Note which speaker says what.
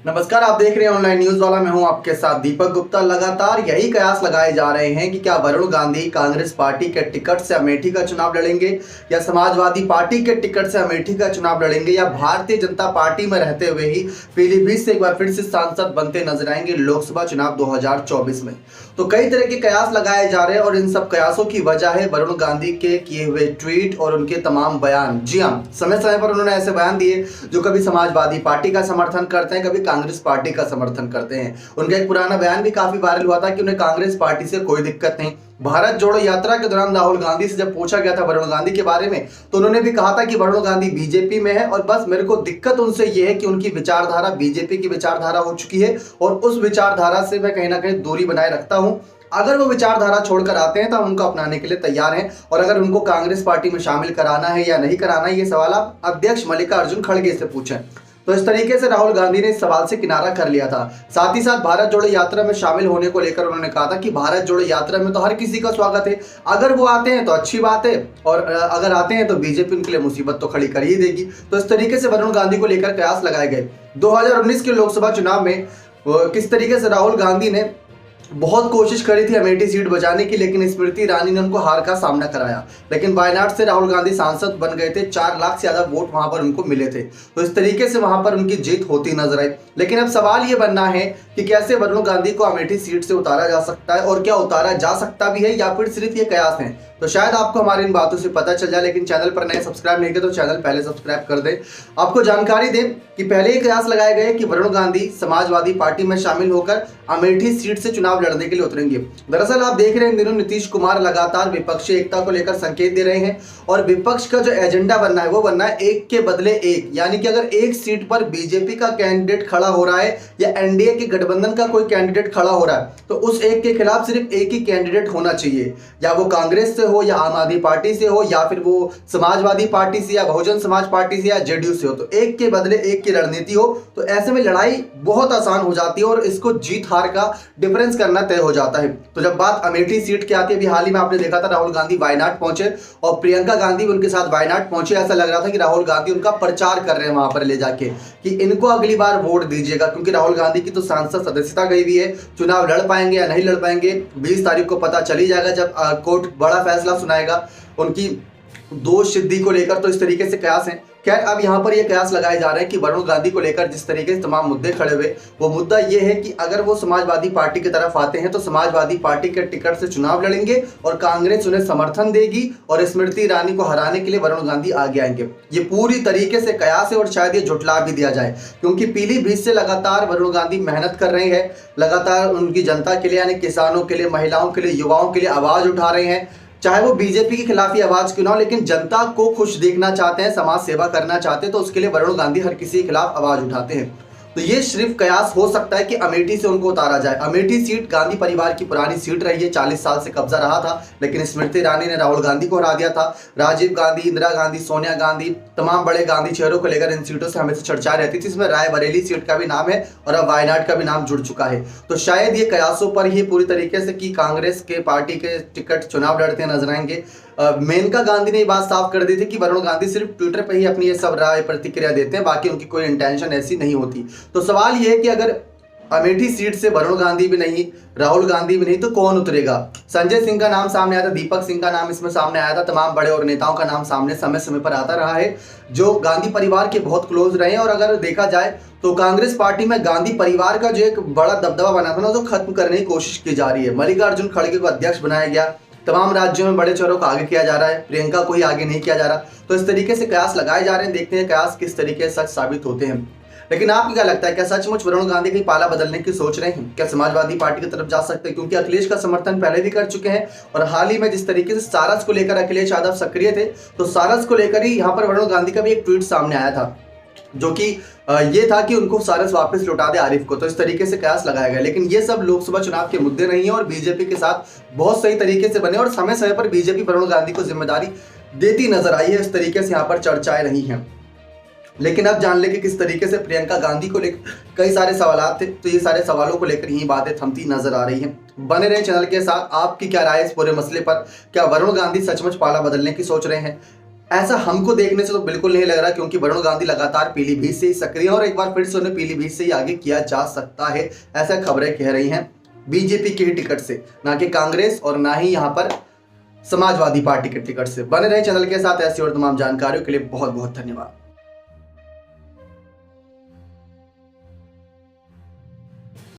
Speaker 1: नमस्कार, आप देख रहे हैं ऑनलाइन न्यूज वाला। मैं हूं आपके साथ दीपक गुप्ता। लगातार यही कयास लगाए जा रहे हैं कि क्या वरुण गांधी कांग्रेस पार्टी के टिकट से अमेठी का चुनाव लड़ेंगे या समाजवादी पार्टी के टिकट से अमेठी का चुनाव लड़ेंगे या भारतीय जनता पार्टी में रहते हुए ही पीलीभीत से एक बार फिर से सांसद बनते नजर आएंगे लोकसभा चुनाव 2024 में। तो कई तरह के कयास लगाए जा रहे हैं और इन सब कयासों की वजह है वरुण गांधी के किए हुए ट्वीट और उनके तमाम बयान। जी हाँ, समय समय पर उन्होंने ऐसे बयान दिए जो कभी समाजवादी पार्टी का समर्थन करते हैं, कभी कांग्रेस पार्टी का समर्थन करते हैं। उनका एक पुराना बयान भी काफी वायरल हुआ था कि उन्हें कांग्रेस पार्टी से कोई दिक्कत नहीं। भारत जोड़ो यात्रा के दौरान राहुल गांधी से जब पूछा गया था वरुण गांधी के बारे में, तो उन्होंने भी कहा था कि वरुण गांधी बीजेपी में है और बस मेरे को दिक्कत उनसे यह है कि उनकी विचारधारा बीजेपी की विचारधारा हो चुकी है और उस विचारधारा से मैं कहीं ना कहीं दूरी बनाए रखता हूं। अगर वो विचारधारा छोड़कर आते हैं तो हम उनको अपनाने के लिए तैयार हैं, और अगर उनको कांग्रेस पार्टी में शामिल कराना है या नहीं कराना है, ये सवाल आप अध्यक्ष मल्लिकार्जुन खड़गे से पूछें। तो इस तरीके से राहुल गांधी ने इस सवाल से किनारा कर लिया था। साथ ही साथ भारत जोड़ो यात्रा में शामिल होने को लेकर उन्होंने कहा था कि भारत जोड़ो यात्रा में तो हर किसी का स्वागत है, अगर वो आते हैं तो अच्छी बात है और अगर आते हैं तो बीजेपी उनके लिए मुसीबत तो खड़ी कर ही देगी। तो इस तरीके से वरुण गांधी को लेकर कयास लगाए गए। 2019 के लोकसभा चुनाव में किस तरीके से राहुल गांधी ने बहुत कोशिश करी थी अमेठी सीट बचाने की, लेकिन स्मृति ईरानी ने उनको हार का सामना कराया। लेकिन वायनाड से राहुल गांधी सांसद बन गए थे, 4 लाख से ज्यादा वोट वहां पर उनको मिले थे। तो इस तरीके से वहां पर उनकी जीत होती नजर आई। लेकिन अब सवाल ये बनना है कि कैसे वरुण गांधी को अमेठी सीट से उतारा जा सकता है और क्या उतारा जा सकता भी है या फिर सिर्फ ये कयास है। तो शायद आपको हमारी इन बातों से पता चल जाए, लेकिन चैनल पर नए सब्सक्राइब नहीं किया तो चैनल पहले सब्सक्राइब कर दें। आपको जानकारी दें कि पहले ही कयास लगाए गए कि वरुण गांधी समाजवादी पार्टी में शामिल होकर अमेठी सीट से चुनाव लड़ने के लिए उतरेंगे। दरअसल आप देख रहे हैं इन दिनों नीतीश कुमार लगातार विपक्षी एकता को लेकर संकेत दे रहे हैं और विपक्ष का जो एजेंडा बनना है वो बनना है एक के बदले एक। यानी कि अगर एक सीट पर बीजेपी का कैंडिडेट खड़ा हो रहा है या एनडीए के गठबंधन का कोई कैंडिडेट खड़ा हो रहा है तो उस एक के खिलाफ सिर्फ एक ही कैंडिडेट होना चाहिए, या वो कांग्रेस से हो या आम आदमी पार्टी से हो या फिर वो समाजवादी पार्टी से या बहुजन समाज पार्टी से या जेडीयू से हो। तो एक के बदले एक की रणनीति हो तो ऐसे में लड़ाई बहुत आसान हो जाती है और इसको जीत हार का डिफरेंस करना तय हो जाता है। तो जब बात अमेठी सीट की आती है, अभी हाल ही में आपने देखा था राहुल गांधी वायनाड पहुंचे और प्रियंका गांधी उनके साथ वायनाड पहुंचे। ऐसा लग रहा था कि राहुल गांधी उनका प्रचार कर रहे हैं वहां पर ले जाके कि इनको अगली बार वोट दीजिएगा, क्योंकि राहुल गांधी की तो सांसद सदस्यता गई हुई है। चुनाव लड़ पाएंगे या नहीं लड़ पाएंगे 20 तारीख को पता चल ही जाएगा जब कोर्ट बड़ा फैसला सुनाएगा उनकी दोष सिद्धि को लेकर। तो इस तरीके से कयास है। खैर, अब यहाँ पर ये कयास लगाए जा रहे हैं कि वरुण गांधी को लेकर जिस तरीके से तमाम मुद्दे खड़े हुए, वो मुद्दा ये है कि अगर वो समाजवादी पार्टी की तरफ आते हैं तो समाजवादी पार्टी के टिकट से चुनाव लड़ेंगे और कांग्रेस उन्हें समर्थन देगी और स्मृति ईरानी को हराने के लिए वरुण गांधी आगे आएंगे। ये पूरी तरीके से कयास है और शायद ये झुठला भी दिया जाए, क्योंकि पीलीभीत से लगातार वरुण गांधी मेहनत कर रहे हैं, लगातार उनकी जनता के लिए यानी किसानों के लिए, महिलाओं के लिए, युवाओं के लिए आवाज उठा रहे हैं। चाहे वो बीजेपी के खिलाफ ही आवाज क्यों ना हो, लेकिन जनता को खुश देखना चाहते हैं, समाज सेवा करना चाहते हैं, तो उसके लिए वरुण गांधी हर किसी के खिलाफ आवाज उठाते हैं। तो ये सिर्फ कयास हो सकता है कि अमेठी से उनको उतारा जाए। अमेठी सीट गांधी परिवार की पुरानी सीट रही है, 40 साल से कब्जा रहा था, लेकिन स्मृति ईरानी ने राहुल गांधी को हरा दिया था। राजीव गांधी, इंदिरा गांधी, सोनिया गांधी, तमाम बड़े गांधी चेहरों को लेकर इन सीटों से हमेशा चर्चा रहती थी। इसमें रायबरेली सीट का भी नाम है और अब वायनाड का भी नाम जुड़ चुका है। तो शायद ये कयासों पर ही पूरी तरीके से कि कांग्रेस के पार्टी के टिकट चुनाव लड़ते नजर आएंगे। मेनका गांधी ने ये बात साफ कर दी थी कि वरुण गांधी सिर्फ ट्विटर पे ही अपनी ये सब राय प्रतिक्रिया देते हैं, बाकी उनकी कोई इंटेंशन ऐसी नहीं होती। तो सवाल ये है कि अगर अमेठी सीट से वरुण गांधी भी नहीं, राहुल गांधी भी नहीं, तो कौन उतरेगा? संजय सिंह का नाम सामने आया था, दीपक सिंह का नाम इसमें सामने आया था, तमाम बड़े और नेताओं का नाम सामने समय समय पर आता रहा है जो गांधी परिवार के बहुत क्लोज रहे हैं। और अगर देखा जाए तो कांग्रेस पार्टी में गांधी परिवार का जो एक बड़ा दबदबा बना था ना, तो खत्म करने की कोशिश की जा रही है। मल्लिकार्जुन खड़गे को अध्यक्ष बनाया गया, तमाम राज्यों में बड़े चेहरों को आगे किया जा रहा है, प्रियंका को ही आगे नहीं किया जा रहा। तो इस तरीके से कयास लगाए जा रहे हैं, देखते हैं कयास किस तरीके से सच साबित होते हैं। लेकिन आपको क्या लगता है, क्या सचमुच वरुण गांधी की पाला बदलने की सोच रहे हैं? क्या समाजवादी पार्टी की तरफ जा सकते हैं? क्योंकि अखिलेश का समर्थन पहले भी कर चुके हैं और हाल ही में जिस तरीके से सारस को लेकर अखिलेश यादव सक्रिय थे, तो सारस को लेकर ही यहाँ पर वरुण गांधी का भी एक ट्वीट सामने आया था जो कि ये था कि उनको सारस वापस लौटा दे आरिफ को। तो इस तरीके से कयास लगाया गया। लेकिन ये सब लोकसभा चुनाव के मुद्दे नहीं है और बीजेपी के साथ बहुत सही तरीके से बने और समय समय पर बीजेपी वरुण गांधी को जिम्मेदारी देती नजर आई है। इस तरीके से यहाँ पर चर्चाएं रही हैं। लेकिन अब जान ले कि किस तरीके से प्रियंका गांधी को लेकर कई सारे सवाल थे, तो ये सारे सवालों को लेकर यही बातें थमती नजर आ रही हैं। बने रहे चैनल के साथ। आपकी क्या राय है इस पूरे मसले पर? क्या वरुण गांधी सचमुच पाला बदलने की सोच रहे हैं? ऐसा हमको देखने से तो बिल्कुल नहीं लग रहा, क्योंकि वरुण गांधी लगातार पीलीभीत से ही सक्रिय हैं और एक बार फिर से उन्हें पीलीभीत से ही आगे किया जा सकता है, ऐसा खबरें कह रही हैं बीजेपी के ही टिकट से, ना कि कांग्रेस और ना ही यहाँ पर समाजवादी पार्टी के टिकट से। बने रहे चैनल के साथ, ऐसी और तमाम जानकारियों के लिए बहुत बहुत धन्यवाद।